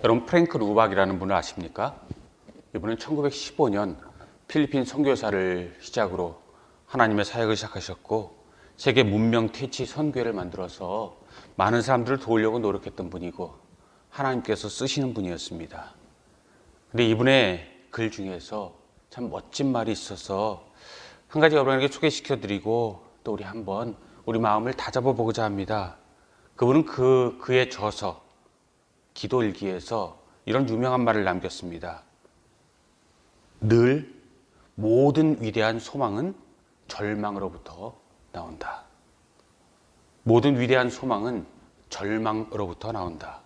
여러분 프랭크 루박이라는 분을 아십니까? 이분은 1915년 필리핀 선교사를 시작으로 하나님의 사역을 시작하셨고 세계 문명 퇴치 선교회를 만들어서 많은 사람들을 도우려고 노력했던 분이고 하나님께서 쓰시는 분이었습니다. 근데 이분의 글 중에서 참 멋진 말이 있어서 한 가지 여러분에게 소개시켜드리고 또 우리 한번 우리 마음을 다잡아 보고자 합니다. 그분은 그의 저서 기도일기에서 이런 유명한 말을 남겼습니다. 늘 모든 위대한 소망은 절망으로부터 나온다. 모든 위대한 소망은 절망으로부터 나온다.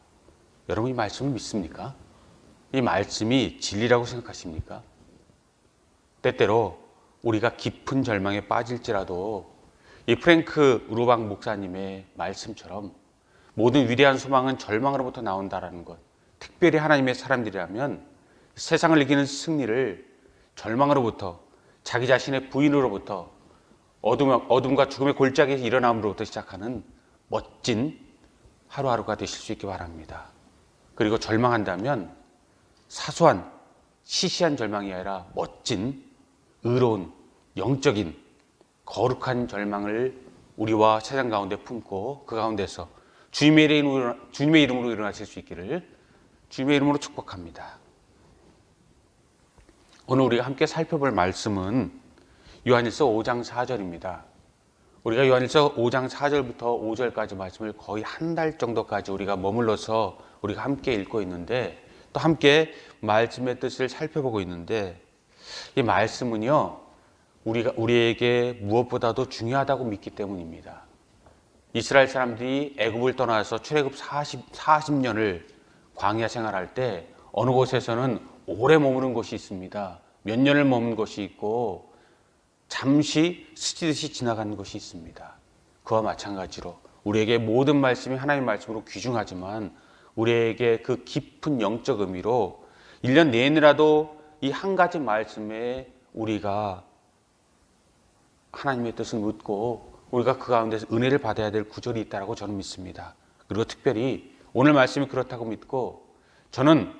여러분 이 말씀을 믿습니까? 이 말씀이 진리라고 생각하십니까? 때때로 우리가 깊은 절망에 빠질지라도 이 프랭크 루박 목사님의 말씀처럼 모든 위대한 소망은 절망으로부터 나온다라는 것, 특별히 하나님의 사람들이라면 세상을 이기는 승리를 절망으로부터, 자기 자신의 부인으로부터, 어둠과 죽음의 골짜기에서 일어남으로부터 시작하는 멋진 하루하루가 되실 수 있기 바랍니다. 그리고 절망한다면 사소한 시시한 절망이 아니라 멋진 의로운 영적인 거룩한 절망을 우리와 세상 가운데 품고 그 가운데서 주님의 이름으로 일어나실 수 있기를 주님의 이름으로 축복합니다. 오늘 우리가 함께 살펴볼 말씀은 요한일서 5장 4절입니다. 우리가 요한일서 5장 4절부터 5절까지 말씀을 거의 한 달 정도까지 우리가 머물러서 우리가 함께 읽고 있는데 또 함께 말씀의 뜻을 살펴보고 있는데 이 말씀은요 우리에게 무엇보다도 중요하다고 믿기 때문입니다. 이스라엘 사람들이 애굽을 떠나서 출애굽 40년을 광야 생활할 때 어느 곳에서는 오래 머무는 곳이 있습니다. 몇 년을 머문 곳이 있고 잠시 스치듯이 지나가는 곳이 있습니다. 그와 마찬가지로 우리에게 모든 말씀이 하나님의 말씀으로 귀중하지만 우리에게 그 깊은 영적 의미로 1년 내내라도 이 한 가지 말씀에 우리가 하나님의 뜻을 묻고 우리가 그 가운데서 은혜를 받아야 될 구절이 있다고 저는 믿습니다. 그리고 특별히 오늘 말씀이 그렇다고 믿고 저는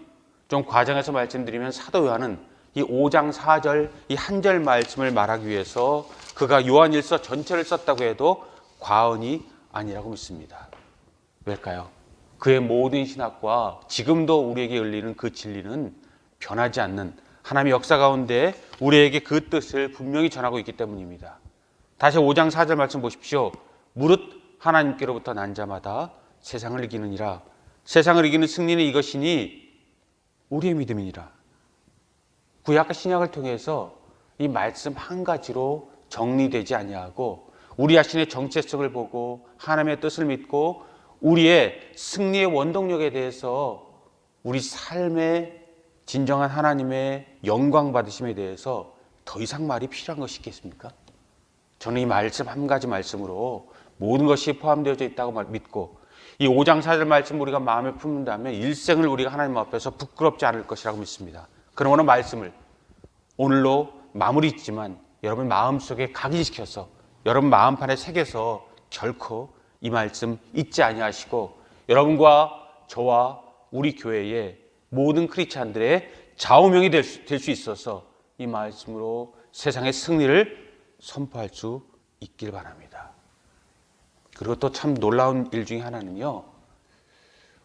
좀 과정에서 말씀드리면 사도 요한은 이 5장 4절 이 한 절 말씀을 말하기 위해서 그가 요한일서 전체를 썼다고 해도 과언이 아니라고 믿습니다. 왜일까요? 그의 모든 신학과 지금도 우리에게 열리는 그 진리는 변하지 않는 하나님의 역사 가운데 우리에게 그 뜻을 분명히 전하고 있기 때문입니다. 다시 5장 4절 말씀 보십시오. 무릇 하나님께로부터 난 자마다 세상을 이기느니라. 세상을 이기는 승리는 이것이니 우리의 믿음이니라. 구약과 신약을 통해서 이 말씀 한 가지로 정리되지 아니하고 우리 자신의 정체성을 보고 하나님의 뜻을 믿고 우리의 승리의 원동력에 대해서 우리 삶의 진정한 하나님의 영광 받으심에 대해서 더 이상 말이 필요한 것이 있겠습니까? 저는 이 말씀 한 가지 말씀으로 모든 것이 포함되어 있다고 믿고 이 5장 4절 말씀 우리가 마음에 품는다면 일생을 우리가 하나님 앞에서 부끄럽지 않을 것이라고 믿습니다. 그럼 오늘 말씀을 오늘로 마무리 짓지만 여러분 마음속에 각인시켜서 여러분 마음판에 새겨서 결코 이 말씀 잊지 아니하시고 여러분과 저와 우리 교회의 모든 크리스찬들의 좌우명이 될 수 있어서 이 말씀으로 세상의 승리를 선포할 수 있길 바랍니다. 그리고 또 참 놀라운 일 중에 하나는요.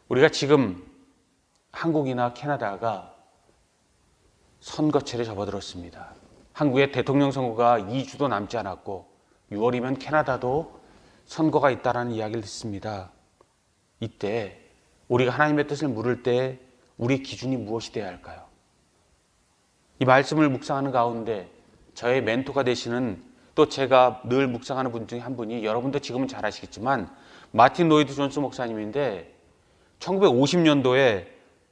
우리가 지금 한국이나 캐나다가 선거철에 접어들었습니다. 한국의 대통령 선거가 2주도 남지 않았고 6월이면 캐나다도 선거가 있다라는 이야기를 듣습니다. 이때 우리가 하나님의 뜻을 물을 때 우리 기준이 무엇이 되어야 할까요? 이 말씀을 묵상하는 가운데 저의 멘토가 되시는 또 제가 늘 묵상하는 분 중에 한 분이 여러분도 지금은 잘 아시겠지만 마틴 로이드 존스 목사님인데 1950년도에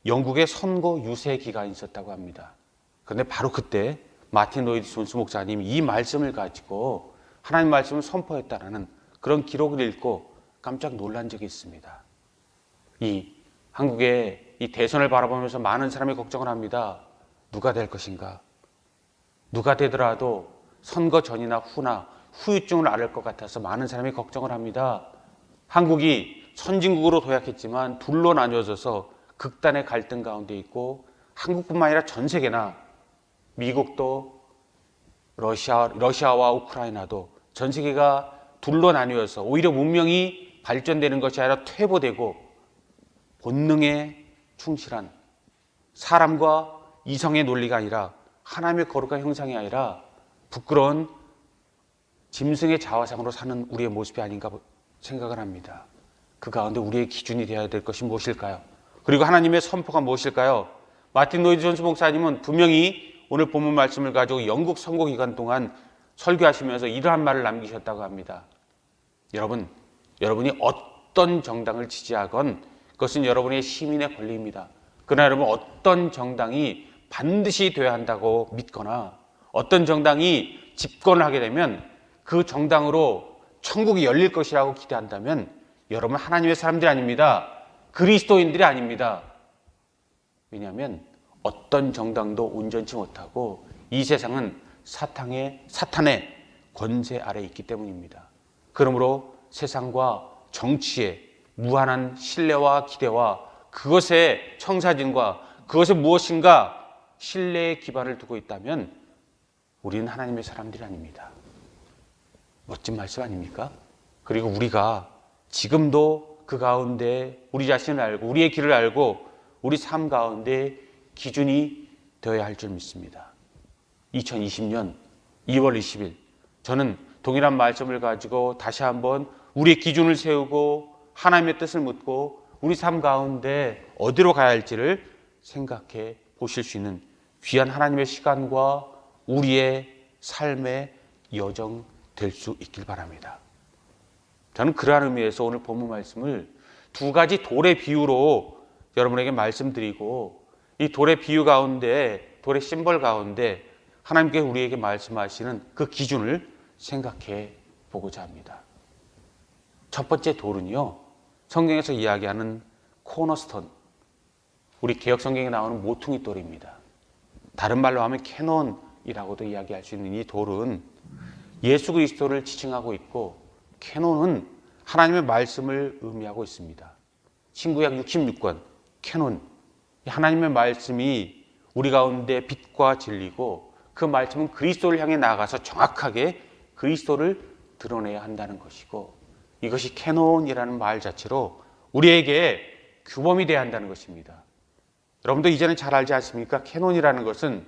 영국의 선거 유세 기간이 있었다고 합니다. 그런데 바로 그때 마틴 로이드 존스 목사님이 이 말씀을 가지고 하나님 말씀을 선포했다라는 그런 기록을 읽고 깜짝 놀란 적이 있습니다. 이 한국의 이 대선을 바라보면서 많은 사람이 걱정을 합니다. 누가 될 것인가? 누가 되더라도 선거 전이나 후나 후유증을 앓을 것 같아서 많은 사람이 걱정을 합니다. 한국이 선진국으로 도약했지만 둘로 나뉘어져서 극단의 갈등 가운데 있고 한국뿐만 아니라 전 세계나 미국도 러시아와 우크라이나도 전 세계가 둘로 나뉘어서 오히려 문명이 발전되는 것이 아니라 퇴보되고 본능에 충실한 사람과 이성의 논리가 아니라 하나님의 거룩한 형상이 아니라 부끄러운 짐승의 자화상으로 사는 우리의 모습이 아닌가 생각을 합니다. 그 가운데 우리의 기준이 되어야 될 것이 무엇일까요? 그리고 하나님의 선포가 무엇일까요? 마틴 로이드 존스 목사님은 분명히 오늘 본문 말씀을 가지고 영국 선거 기간 동안 설교하시면서 이러한 말을 남기셨다고 합니다. 여러분이 어떤 정당을 지지하건 그것은 여러분의 시민의 권리입니다. 그러나 여러분 어떤 정당이 반드시 되어야 한다고 믿거나 어떤 정당이 집권을 하게 되면 그 정당으로 천국이 열릴 것이라고 기대한다면 여러분 하나님의 사람들이 아닙니다. 그리스도인들이 아닙니다. 왜냐하면 어떤 정당도 온전치 못하고 이 세상은 사탄의 권세 아래에 있기 때문입니다. 그러므로 세상과 정치에 무한한 신뢰와 기대와 그것의 청사진과 그것의 무엇인가 신뢰의 기반을 두고 있다면 우리는 하나님의 사람들이 아닙니다. 멋진 말씀 아닙니까? 그리고 우리가 지금도 그 가운데 우리 자신을 알고 우리의 길을 알고 우리 삶 가운데 기준이 되어야 할 줄 믿습니다. 2020년 2월 20일 저는 동일한 말씀을 가지고 다시 한번 우리의 기준을 세우고 하나님의 뜻을 묻고 우리 삶 가운데 어디로 가야 할지를 생각해 보실 수 있는 귀한 하나님의 시간과 우리의 삶의 여정 될 수 있길 바랍니다. 저는 그러한 의미에서 오늘 본문 말씀을 두 가지 돌의 비유로 여러분에게 말씀드리고 이 돌의 비유 가운데 돌의 심벌 가운데 하나님께 우리에게 말씀하시는 그 기준을 생각해 보고자 합니다. 첫 번째 돌은요, 성경에서 이야기하는 코너스톤, 우리 개역 성경에 나오는 모퉁이 돌입니다. 다른 말로 하면 캐논이라고도 이야기할 수 있는 이 돌은 예수 그리스도를 지칭하고 있고 캐논은 하나님의 말씀을 의미하고 있습니다. 신구약 66권 캐논, 하나님의 말씀이 우리 가운데 빛과 진리고 그 말씀은 그리스도를 향해 나아가서 정확하게 그리스도를 드러내야 한다는 것이고 이것이 캐논이라는 말 자체로 우리에게 규범이 되어야 한다는 것입니다. 여러분도 이제는 잘 알지 않습니까? 캐논이라는 것은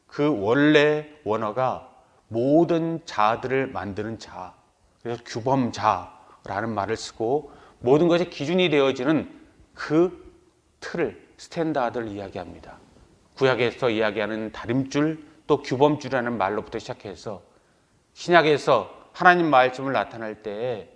그 원래 원어가 모든 자들을 만드는 자, 그래서 규범자라는 말을 쓰고 모든 것의 기준이 되어지는 그 틀을, 스탠다드를 이야기합니다. 구약에서 이야기하는 다림줄 또 규범줄이라는 말로부터 시작해서 신약에서 하나님 말씀을 나타낼 때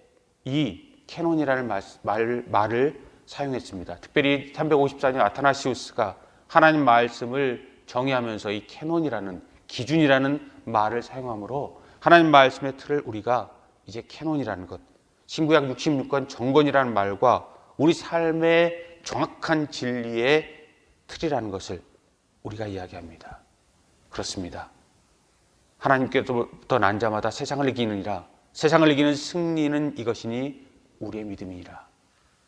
이 캐논이라는 말을 사용했습니다. 특별히 354년 아타나시우스가 하나님 말씀을 정의하면서 이 캐논이라는 기준이라는 말을 사용하므로 하나님 말씀의 틀을 우리가 이제 캐논이라는 것, 신구약 66권 정건이라는 말과 우리 삶의 정확한 진리의 틀이라는 것을 우리가 이야기합니다. 그렇습니다. 하나님께로부터 난 자마다 세상을 이기느니라. 세상을 이기는 승리는 이것이니 우리의 믿음이니라.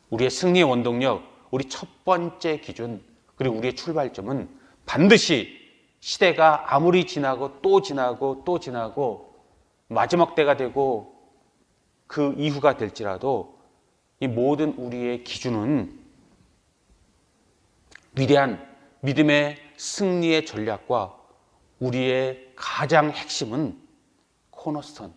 우리의 승리의 원동력, 우리 첫 번째 기준, 그리고 우리의 출발점은 반드시 시대가 아무리 지나고 또 지나고 또 지나고 마지막 때가 되고 그 이후가 될지라도 이 모든 우리의 기준은 위대한 믿음의 승리의 전략과 우리의 가장 핵심은 코너스톤,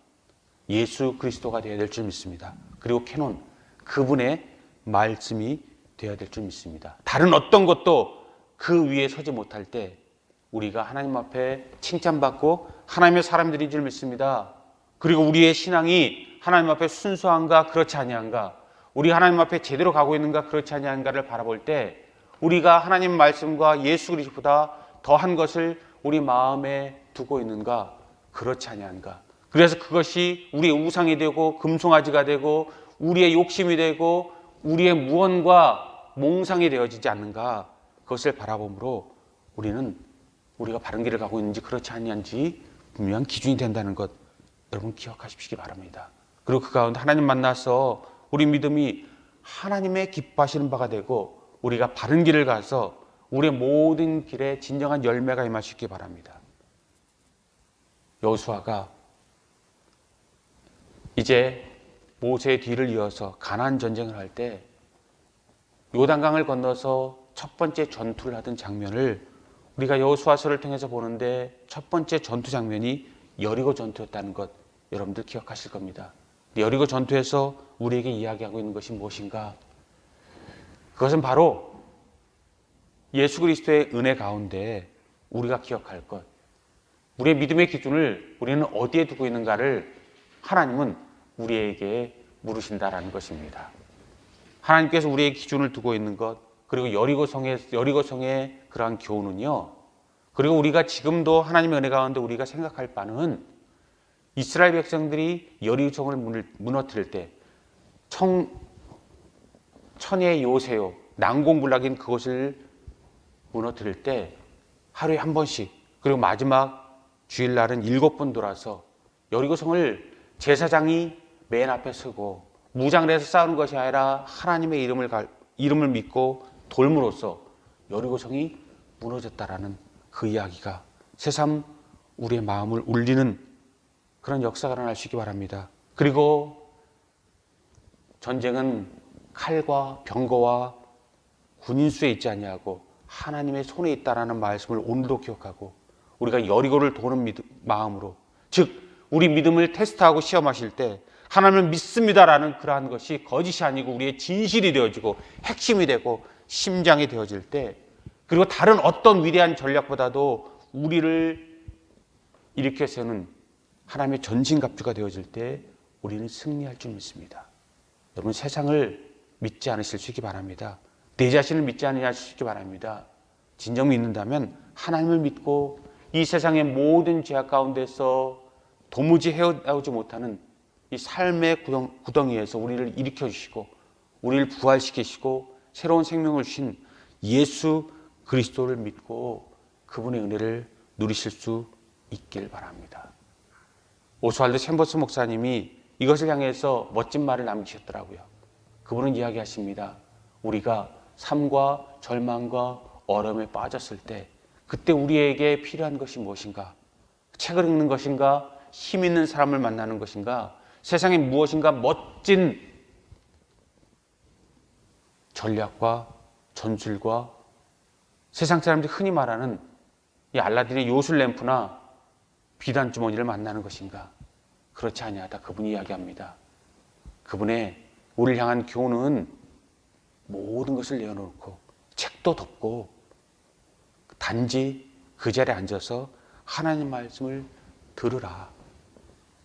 예수 그리스도가 되어야 될 줄 믿습니다. 그리고 캐논, 그분의 말씀이 되어야 될 줄 믿습니다. 다른 어떤 것도 그 위에 서지 못할 때 우리가 하나님 앞에 칭찬받고 하나님의 사람들인 줄 믿습니다. 그리고 우리의 신앙이 하나님 앞에 순수한가 그렇지 아니한가, 우리 하나님 앞에 제대로 가고 있는가 그렇지 아니한가를 바라볼 때 우리가 하나님 말씀과 예수 그리스도보다 더한 것을 우리 마음에 두고 있는가 그렇지 아니한가. 그래서 그것이 우리의 우상이 되고 금송아지가 되고 우리의 욕심이 되고 우리의 무언과 몽상이 되어지지 않는가, 그것을 바라보므로 우리는 우리가 바른 길을 가고 있는지 그렇지 아니한지 분명한 기준이 된다는 것 여러분 기억하시기 바랍니다. 그리고 그 가운데 하나님 만나서 우리 믿음이 하나님의 기뻐하시는 바가 되고 우리가 바른 길을 가서 우리의 모든 길에 진정한 열매가 임하시기 바랍니다. 여호수아가 이제 모세의 뒤를 이어서 가나안 전쟁을 할 때 요단강을 건너서 첫 번째 전투를 하던 장면을 우리가 여호수아서를 통해서 보는데 첫 번째 전투 장면이 여리고 전투였다는 것 여러분들 기억하실 겁니다. 여리고 전투에서 우리에게 이야기하고 있는 것이 무엇인가? 그것은 바로 예수 그리스도의 은혜 가운데 우리가 기억할 것, 우리의 믿음의 기준을 우리는 어디에 두고 있는가를 하나님은 우리에게 물으신다라는 것입니다. 하나님께서 우리의 기준을 두고 있는 것, 그리고 여리고성의 그러한 교훈은요, 그리고 우리가 지금도 하나님의 은혜 가운데 우리가 생각할 바는 이스라엘 백성들이 여리고성을 무너뜨릴 때 천의 요새요, 난공불락인 그것을 무너뜨릴 때 하루에 한 번씩, 그리고 마지막 주일날은 7번 돌아서 여리고성을 제사장이 맨 앞에 서고 무장을 해서 싸우는 것이 아니라 하나님의 이름을 믿고 돌므로써 여리고성이 무너졌다라는 그 이야기가 새삼 우리의 마음을 울리는 그런 역사가 일어나시기 바랍니다. 그리고 전쟁은 칼과 병거와 군인수에 있지 아니하고 하나님의 손에 있다라는 말씀을 오늘도 기억하고 우리가 여리고를 도는 마음으로, 즉 우리 믿음을 테스트하고 시험하실 때 하나님을 믿습니다라는 그러한 것이 거짓이 아니고 우리의 진실이 되어지고 핵심이 되고 심장이 되어질 때, 그리고 다른 어떤 위대한 전략보다도 우리를 일으켜 세우는 하나님의 전신갑주가 되어질 때 우리는 승리할 줄 믿습니다. 여러분, 세상을 믿지 않으시기 바랍니다. 내 자신을 믿지 않으시기 바랍니다. 진정 믿는다면 하나님을 믿고 이 세상의 모든 죄악 가운데서 도무지 헤어나오지 못하는 이 삶의 구덩이에서 우리를 일으켜 주시고 우리를 부활시키시고 새로운 생명을 주신 예수 그리스도를 믿고 그분의 은혜를 누리실 수 있길 바랍니다. 오스왈드 챔버스 목사님이 이것을 향해서 멋진 말을 남기셨더라고요. 그분은 이야기하십니다. 우리가 삶과 절망과 어려움에 빠졌을 때 그때 우리에게 필요한 것이 무엇인가? 책을 읽는 것인가? 힘 있는 사람을 만나는 것인가? 세상에 무엇인가 멋진 전략과 전술과 세상 사람들이 흔히 말하는 이 알라딘의 요술 램프나 비단 주머니를 만나는 것인가? 그렇지 아니하다. 그분이 이야기합니다. 그분의 우리를 향한 교훈은 모든 것을 내어놓고 책도 덮고 단지 그 자리에 앉아서 하나님 말씀을 들으라.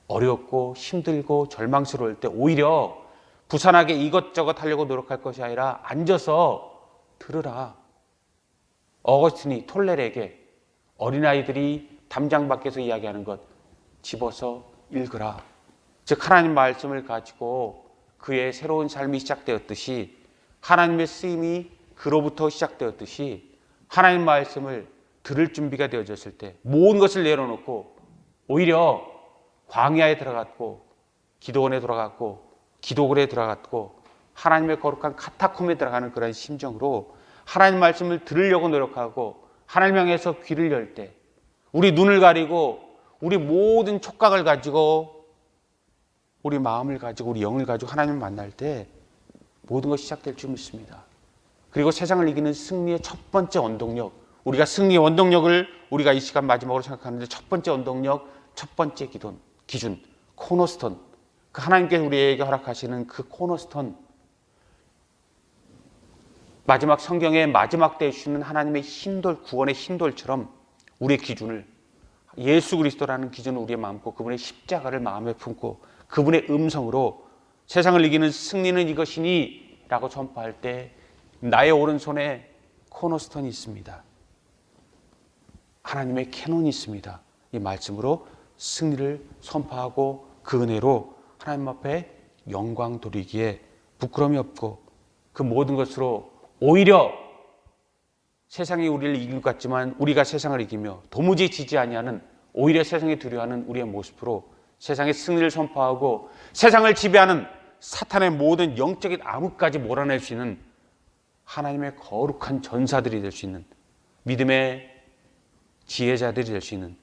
어렵고 힘들고 절망스러울 때 오히려 부산하게 이것저것 하려고 노력할 것이 아니라 앉아서 들으라. 어거스틴이 톨레르에게 어린아이들이 담장 밖에서 이야기하는 것 집어서 읽으라. 즉 하나님 말씀을 가지고 그의 새로운 삶이 시작되었듯이, 하나님의 쓰임이 그로부터 시작되었듯이 하나님 말씀을 들을 준비가 되어졌을 때 모든 것을 내려놓고 오히려 광야에 들어갔고 기도원에 들어갔고 기도굴에 들어갔고 하나님의 거룩한 카타콤에 들어가는 그런 심정으로 하나님 말씀을 들으려고 노력하고 하나님 향해서 귀를 열 때, 우리 눈을 가리고 우리 모든 촉각을 가지고 우리 마음을 가지고 우리 영을 가지고 하나님을 만날 때 모든 것이 시작될 줄 믿습니다. 그리고 세상을 이기는 승리의 첫 번째 원동력, 우리가 승리의 원동력을 우리가 이 시간 마지막으로 생각하는데 첫 번째 원동력, 첫 번째 기준, 코너스톤, 그 하나님께서 우리에게 허락하시는 그 코너스톤, 마지막 성경의 마지막 때에 주시는 하나님의 흰돌, 구원의 흰돌처럼 우리의 기준을, 예수 그리스도라는 기준을 우리의 마음고 그분의 십자가를 마음에 품고 그분의 음성으로 세상을 이기는 승리는 이것이니 라고 선포할 때 나의 오른손에 코너스톤이 있습니다. 하나님의 캐논이 있습니다. 이 말씀으로 승리를 선포하고 그 은혜로 하나님 앞에 영광 돌리기에 부끄러움이 없고 그 모든 것으로 오히려 세상이 우리를 이길 것 같지만 우리가 세상을 이기며 도무지 지지 아니하는, 오히려 세상에 두려워하는 우리의 모습으로 세상의 승리를 선포하고 세상을 지배하는 사탄의 모든 영적인 암흑까지 몰아낼 수 있는 하나님의 거룩한 전사들이 될 수 있는, 믿음의 지혜자들이 될 수 있는,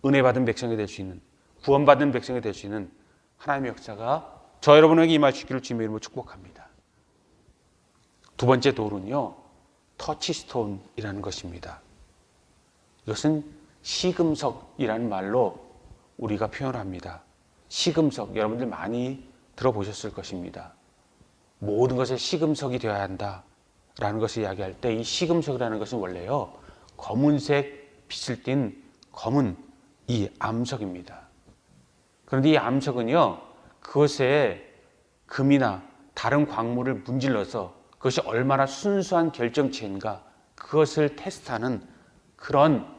은혜 받은 백성이 될 수 있는, 구원받은 백성이 될 수 있는 하나님의 역사가 저 여러분에게 임할 수 있기를 주님의 이름으로 축복합니다. 두 번째 도루는요, 터치스톤이라는 것입니다. 이것은 시금석이라는 말로 우리가 표현을 합니다. 시금석, 여러분들 많이 들어보셨을 것입니다. 모든 것에 시금석이 되어야 한다라는 것을 이야기할 때 이 시금석이라는 것은 원래요, 검은색 빛을 띤 검은 이 암석입니다. 그런데 이 암석은요, 그것에 금이나 다른 광물을 문질러서 그것이 얼마나 순수한 결정체인가 그것을 테스트하는 그런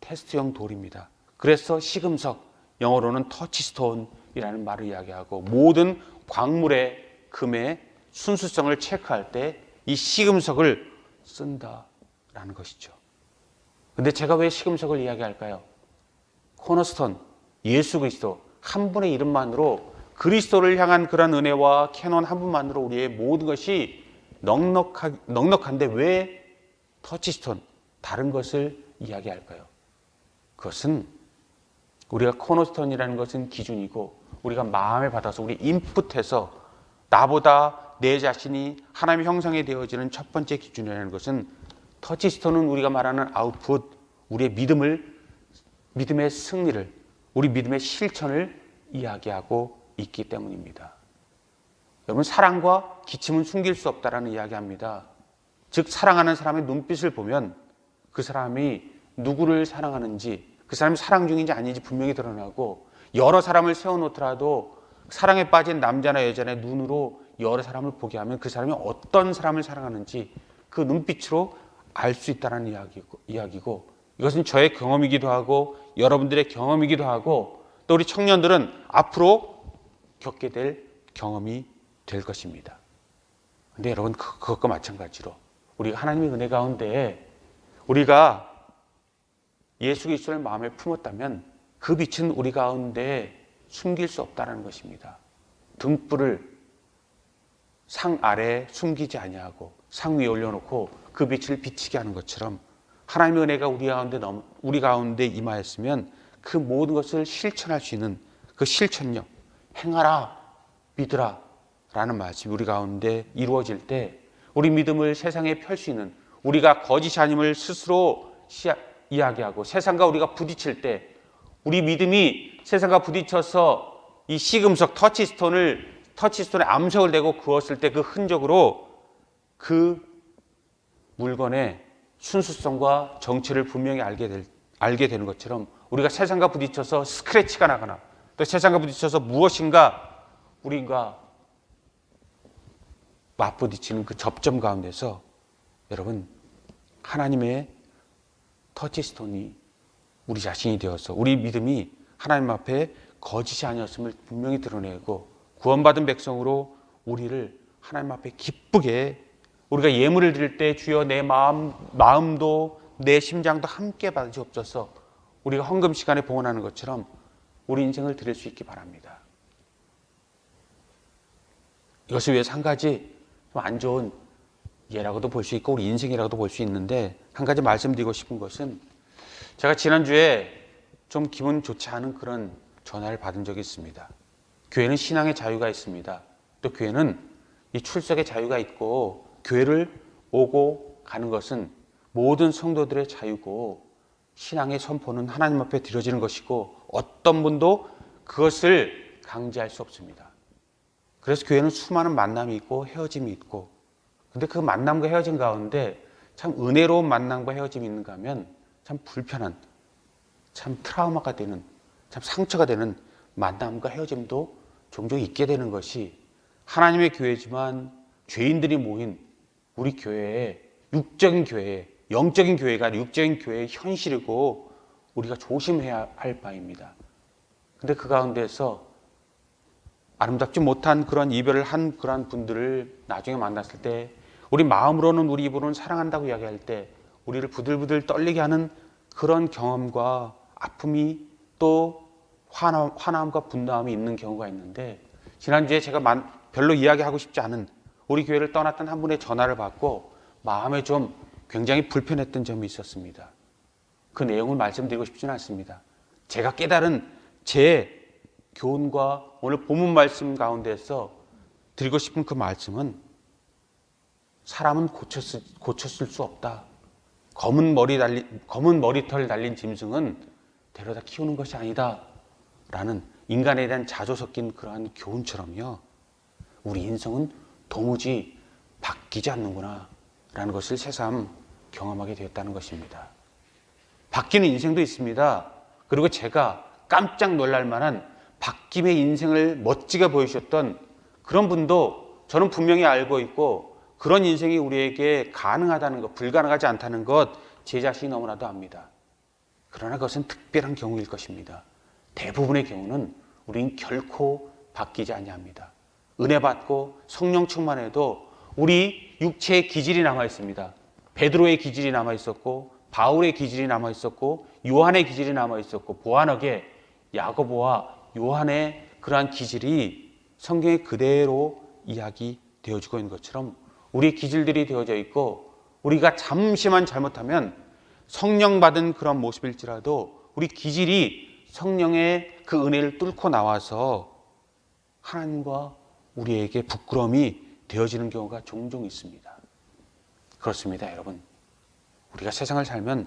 테스트용 돌입니다. 그래서 시금석, 영어로는 터치스톤이라는 말을 이야기하고, 모든 광물의 금의 순수성을 체크할 때 이 시금석을 쓴다라는 것이죠. 근데 제가 왜 시금석을 이야기할까요? 코너스톤, 예수 그리스도 한 분의 이름만으로, 그리스도를 향한 그런 은혜와 캐논 한 분만으로 우리의 모든 것이 넉넉한데 왜 터치스톤, 다른 것을 이야기할까요? 그것은 우리가 코너스톤이라는 것은 기준이고, 우리가 마음에 받아서 우리 인풋해서 나보다 내 자신이 하나님의 형상이 되어지는 첫 번째 기준이라는 것은, 터치스톤은 우리가 말하는 아웃풋, 우리의 믿음의 승리를, 우리 믿음의 실천을 이야기하고 있기 때문입니다. 여러분, 사랑과 기침은 숨길 수 없다라는 이야기합니다. 즉, 사랑하는 사람의 눈빛을 보면 그 사람이 누구를 사랑하는지, 그 사람이 사랑 중인지 아닌지 분명히 드러나고, 여러 사람을 세워놓더라도 사랑에 빠진 남자나 여자의 눈으로 여러 사람을 보게 하면 그 사람이 어떤 사람을 사랑하는지 그 눈빛으로 알 수 있다는 이야기고, 이것은 저의 경험이기도 하고 여러분들의 경험이기도 하고, 또 우리 청년들은 앞으로 겪게 될 경험이 될 것입니다. 그런데 여러분, 그것과 마찬가지로 우리가 하나님의 은혜 가운데 우리가 예수 그리스도를 마음에 품었다면 그 빛은 우리 가운데 숨길 수 없다는 것입니다. 등불을 상 아래에 숨기지 아니하고 상 위에 올려놓고 그 빛을 비치게 하는 것처럼, 하나님의 은혜가 우리 가운데 임하였으면 그 모든 것을 실천할 수 있는 그 실천력, 행하라, 믿으라 라는 말씀이 우리 가운데 이루어질 때, 우리 믿음을 세상에 펼 수 있는, 우리가 거짓이 아님을 스스로 이야기하고 세상과 우리가 부딪힐 때, 우리 믿음이 세상과 부딪혀서 이 시금석 터치스톤에 암석을 대고 그었을 때 그 흔적으로 그 물건의 순수성과 정체를 분명히 알게 되는 것처럼, 우리가 세상과 부딪혀서 스크래치가 나거나 또 세상과 부딪혀서 무엇인가 우리가 맞부딪히는 그 접점 가운데서, 여러분, 하나님의 터치스톤이 우리 자신이 되어서 우리 믿음이 하나님 앞에 거짓이 아니었음을 분명히 드러내고, 구원받은 백성으로 우리를 하나님 앞에 기쁘게, 우리가 예물을 드릴 때 주여 내 마음도 내 심장도 함께 받으시옵소서, 우리가 헌금 시간에 봉헌하는 것처럼 우리 인생을 드릴 수 있기 바랍니다. 이것을 위해서 한 가지 좀 안 좋은 예라고도 볼 수 있고 우리 인생이라고도 볼 수 있는데, 한 가지 말씀드리고 싶은 것은, 제가 지난주에 좀 기분 좋지 않은 그런 전화를 받은 적이 있습니다. 교회는 신앙의 자유가 있습니다. 또 교회는 이 출석의 자유가 있고, 교회를 오고 가는 것은 모든 성도들의 자유고, 신앙의 선포는 하나님 앞에 드려지는 것이고, 어떤 분도 그것을 강제할 수 없습니다. 그래서 교회는 수많은 만남이 있고 헤어짐이 있고, 근데 그 만남과 헤어짐 가운데 참 은혜로운 만남과 헤어짐이 있는가 하면 참 불편한, 참 트라우마가 되는, 참 상처가 되는 만남과 헤어짐도 종종 있게 되는 것이 하나님의 교회지만 죄인들이 모인 우리 교회의 육적인 교회, 영적인 교회가 아니라 육적인 교회의 현실이고 우리가 조심해야 할 바입니다. 근데 그 가운데서 아름답지 못한 그런 이별을 한 그런 분들을 나중에 만났을 때, 우리 마음으로는, 우리 입으로는 사랑한다고 이야기할 때 우리를 부들부들 떨리게 하는 그런 경험과 아픔이, 또 화남과 분노함이 있는 경우가 있는데, 지난주에 제가 별로 이야기하고 싶지 않은 우리 교회를 떠났던 한 분의 전화를 받고 마음에 좀 굉장히 불편했던 점이 있었습니다. 그 내용을 말씀드리고 싶지는 않습니다. 제가 깨달은 제 교훈과 오늘 본문 말씀 가운데서 드리고 싶은 그 말씀은 사람은 고쳤을 수 없다. 검은 머리털 달린 짐승은 데려다 키우는 것이 아니다. 라는 인간에 대한 자조 섞인 그러한 교훈처럼요. 우리 인생은 도무지 바뀌지 않는구나. 라는 것을 새삼 경험하게 되었다는 것입니다. 바뀌는 인생도 있습니다. 그리고 제가 깜짝 놀랄 만한 바뀜의 인생을 멋지게 보여주셨던 그런 분도 저는 분명히 알고 있고 그런 인생이 우리에게 가능하다는 것, 불가능하지 않다는 것 제 자신이 너무나도 압니다. 그러나 그것은 특별한 경우일 것입니다. 대부분의 경우는 우리는 결코 바뀌지 아니합니다. 은혜 받고 성령 충만해도 우리 육체의 기질이 남아 있습니다. 베드로의 기질이 남아 있었고 바울의 기질이 남아 있었고 요한의 기질이 남아 있었고 보안하게 야고보와 요한의 그러한 기질이 성경에 그대로 이야기되어지고 있는 것처럼 우리의 기질들이 되어져 있고 우리가 잠시만 잘못하면 성령 받은 그런 모습일지라도 우리 기질이 성령의 그 은혜를 뚫고 나와서 하나님과 우리에게 부끄러움이 되어지는 경우가 종종 있습니다. 그렇습니다, 여러분. 우리가 세상을 살면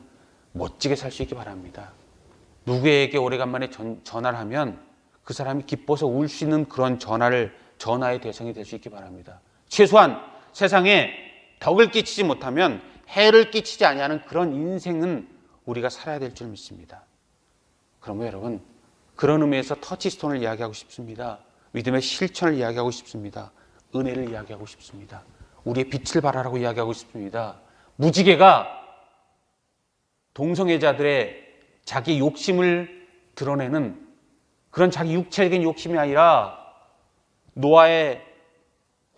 멋지게 살 수 있기 바랍니다. 누구에게 오래간만에 전화를 하면 그 사람이 기뻐서 울 수 있는 그런 전화의 대상이 될 수 있기 바랍니다. 최소한 세상에 덕을 끼치지 못하면 해를 끼치지 아니하는 그런 인생은 우리가 살아야 될 줄 믿습니다. 그러면 여러분, 그런 의미에서 터치스톤을 이야기하고 싶습니다. 믿음의 실천을 이야기하고 싶습니다. 은혜를 이야기하고 싶습니다. 우리의 빛을 발하라고 이야기하고 싶습니다. 무지개가 동성애자들의 자기 욕심을 드러내는 그런 자기 육체적인 욕심이 아니라 노아의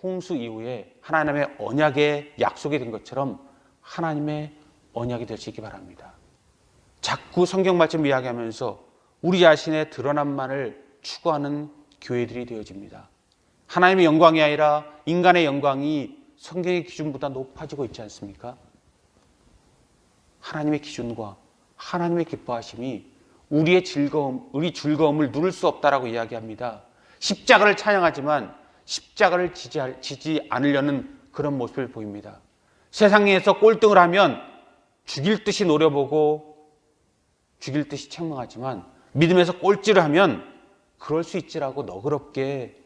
홍수 이후에 하나님의 언약의 약속이 된 것처럼 하나님의 언약이 될 수 있기 바랍니다. 자꾸 성경 말씀 이야기하면서 우리 자신의 드러남만을 추구하는 교회들이 되어집니다. 하나님의 영광이 아니라 인간의 영광이 성경의 기준보다 높아지고 있지 않습니까? 하나님의 기준과 하나님의 기뻐하심이 우리 즐거움을 누릴 수 없다라고 이야기합니다. 십자가를 찬양하지만 십자가를 지지 않으려는 그런 모습을 보입니다. 세상에서 꼴등을 하면 죽일 듯이 노려보고 죽일 듯이 책망하지만 믿음에서 꼴찌를 하면 그럴 수 있지라고 너그럽게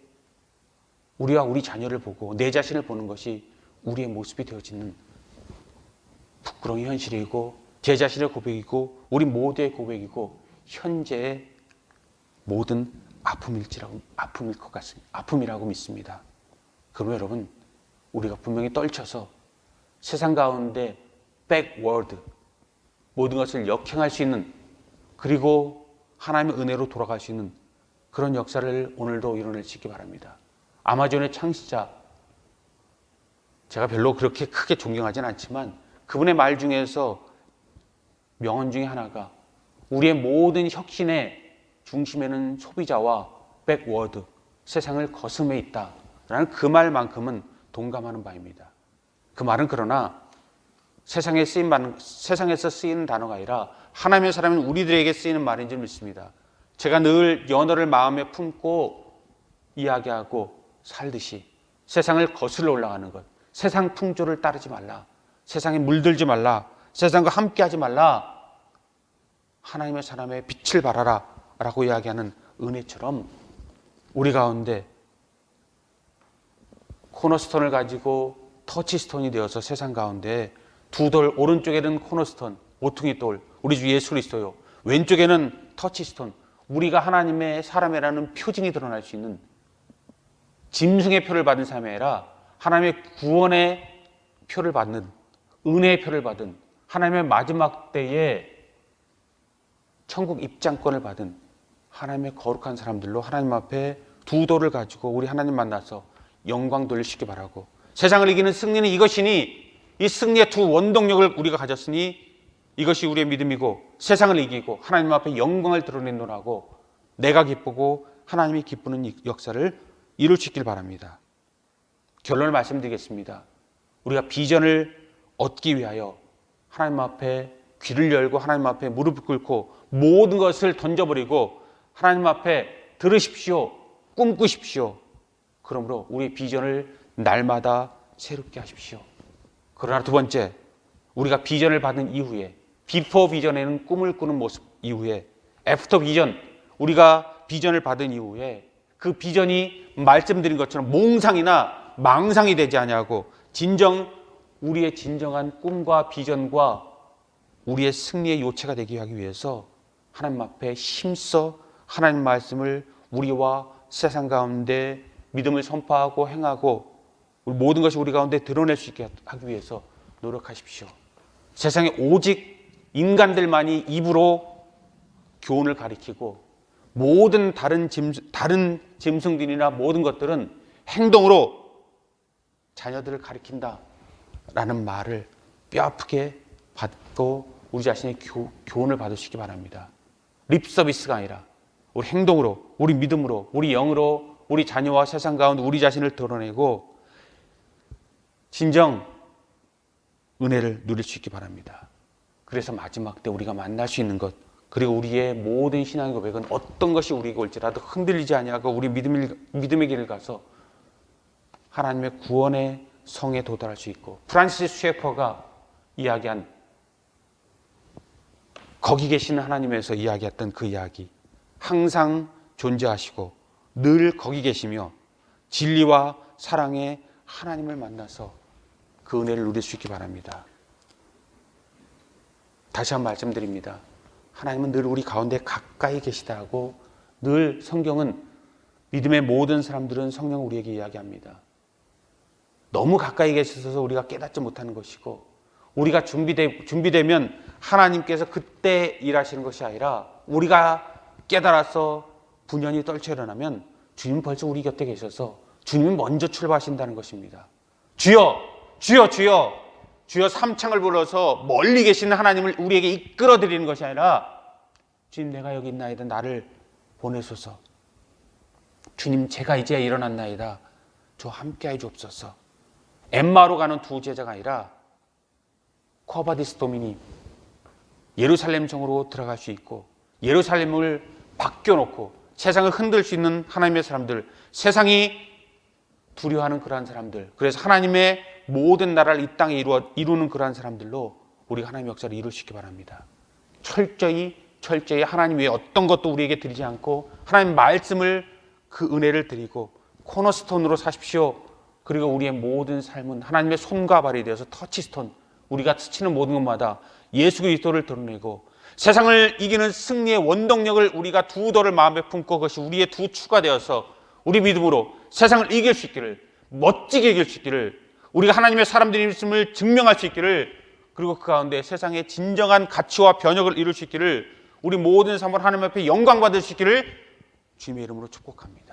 우리와 우리 자녀를 보고 내 자신을 보는 것이 우리의 모습이 되어지는 부끄러운 현실이고 제 자신의 고백이고 우리 모두의 고백이고 현재의 모든 아픔일 것 같습니다. 아픔이라고 믿습니다. 그럼 여러분, 우리가 분명히 떨쳐서 세상 가운데 백워드, 모든 것을 역행할 수 있는 그리고 하나님의 은혜로 돌아갈 수 있는 그런 역사를 오늘도 이뤄낼 수 있기 바랍니다. 아마존의 창시자, 제가 별로 그렇게 크게 존경하지는 않지만 그분의 말 중에서 명언 중에 하나가 우리의 모든 혁신의 중심에는 소비자와 백워드, 세상을 거슴에 있다라는 그 말만큼은 동감하는 바입니다. 그 말은 그러나 세상에서 쓰이는 단어가 아니라 하나님의 사람인 우리들에게 쓰이는 말인 줄 믿습니다. 제가 늘 연어를 마음에 품고 이야기하고 살듯이 세상을 거슬러 올라가는 것, 세상 풍조를 따르지 말라, 세상에 물들지 말라, 세상과 함께하지 말라, 하나님의 사람의 빛을 발하라 라고 이야기하는 은혜처럼 우리 가운데 코너스톤을 가지고 터치스톤이 되어서 세상 가운데 두 돌, 오른쪽에는 코너스톤, 모퉁이 돌, 우리 주 예수 그리스도요, 왼쪽에는 터치스톤, 우리가 하나님의 사람이라는 표징이 드러날 수 있는 짐승의 표를 받은 사람이 아니라 하나님의 구원의 표를 받는, 은혜의 표를 받은, 하나님의 마지막 때에 천국 입장권을 받은 하나님의 거룩한 사람들로 하나님 앞에 두 돌을 가지고 우리 하나님 만나서 영광 돌리시기 바라고, 세상을 이기는 승리는 이것이니 이 승리의 두 원동력을 우리가 가졌으니 이것이 우리의 믿음이고 세상을 이기고 하나님 앞에 영광을 드러내노라고 내가 기쁘고 하나님이 기쁘는 역사를 이룰 수 있길 바랍니다. 결론을 말씀드리겠습니다. 우리가 비전을 얻기 위하여 하나님 앞에 귀를 열고 하나님 앞에 무릎을 꿇고 모든 것을 던져버리고 하나님 앞에 들으십시오. 꿈꾸십시오. 그러므로 우리의 비전을 날마다 새롭게 하십시오. 그러나 두 번째, 우리가 비전을 받은 이후에 비포 비전에는 꿈을 꾸는 모습 이후에 애프터 비전, 우리가 비전을 받은 이후에 그 비전이 말씀드린 것처럼 몽상이나 망상이 되지 아니하고 우리의 진정한 꿈과 비전과 우리의 승리의 요체가 되기 위해서 하나님 앞에 힘써 하나님 말씀을 우리와 세상 가운데 믿음을 선포하고 행하고 모든 것이 우리 가운데 드러낼 수 있게 하기 위해서 노력하십시오. 세상에 오직 인간들만이 입으로 교훈을 가리키고 모든 다른 짐승들이나 모든 것들은 행동으로 자녀들을 가리킨다라는 말을 뼈아프게 받고 우리 자신의 교훈을 받으시기 바랍니다. 립 서비스가 아니라 우리 행동으로, 우리 믿음으로, 우리 영으로 우리 자녀와 세상 가운데 우리 자신을 드러내고 진정 은혜를 누릴 수 있기 바랍니다. 그래서 마지막 때 우리가 만날 수 있는 것, 그리고 우리의 모든 신앙의 고백은 어떤 것이 우리에게 올지라도 흔들리지 아니하고 우리 믿음의 길을 가서 하나님의 구원의 성에 도달할 수 있고, 프란시스 셰퍼가 이야기한 거기 계시는 하나님에서 이야기했던 그 이야기, 항상 존재하시고 늘 거기 계시며 진리와 사랑의 하나님을 만나서 그 은혜를 누릴 수 있기 바랍니다. 다시 한번 말씀드립니다. 하나님은 늘 우리 가운데 가까이 계시다고 늘 성경은, 믿음의 모든 사람들은 성령을 우리에게 이야기합니다. 너무 가까이 계셔서 우리가 깨닫지 못하는 것이고, 우리가 준비되면 하나님께서 그때 일하시는 것이 아니라 우리가 깨달아서 분연히 떨쳐 일어나면 주님 벌써 우리 곁에 계셔서 주님이 먼저 출발하신다는 것입니다. 주여, 주여, 주여, 주여 삼창을 불러서 멀리 계시는 하나님을 우리에게 이끌어 드리는 것이 아니라, 주님 내가 여기 있나이다, 나를 보내소서. 주님 제가 이제 일어났나이다, 저와 함께해 주옵소서. 엠마로 가는 두 제자가 아니라 쿼바디스 도미니, 예루살렘 성으로 들어갈 수 있고 예루살렘을 바뀌어놓고 세상을 흔들 수 있는 하나님의 사람들, 세상이 두려워하는 그러한 사람들, 그래서 하나님의 모든 나라를 이 땅에 이루는 그러한 사람들로 우리가 하나님의 역사를 이룰 수 있기 바랍니다. 철저히 하나님 외에 어떤 것도 우리에게 드리지 않고 하나님 말씀을, 그 은혜를 드리고 코너스톤으로 사십시오. 그리고 우리의 모든 삶은 하나님의 손과 발이 되어서 터치스톤, 우리가 스치는 모든 것마다 예수 그리스도를 드러내고 세상을 이기는 승리의 원동력을 우리가 두 돌을 마음에 품고 그것이 우리의 두 추가 되어서 우리 믿음으로 세상을 이길 수 있기를, 멋지게 이길 수 있기를, 우리가 하나님의 사람들이 있음을 증명할 수 있기를, 그리고 그 가운데 세상의 진정한 가치와 변혁을 이룰 수 있기를, 우리 모든 삶을 하나님 앞에 영광 받을 수 있기를 주님의 이름으로 축복합니다.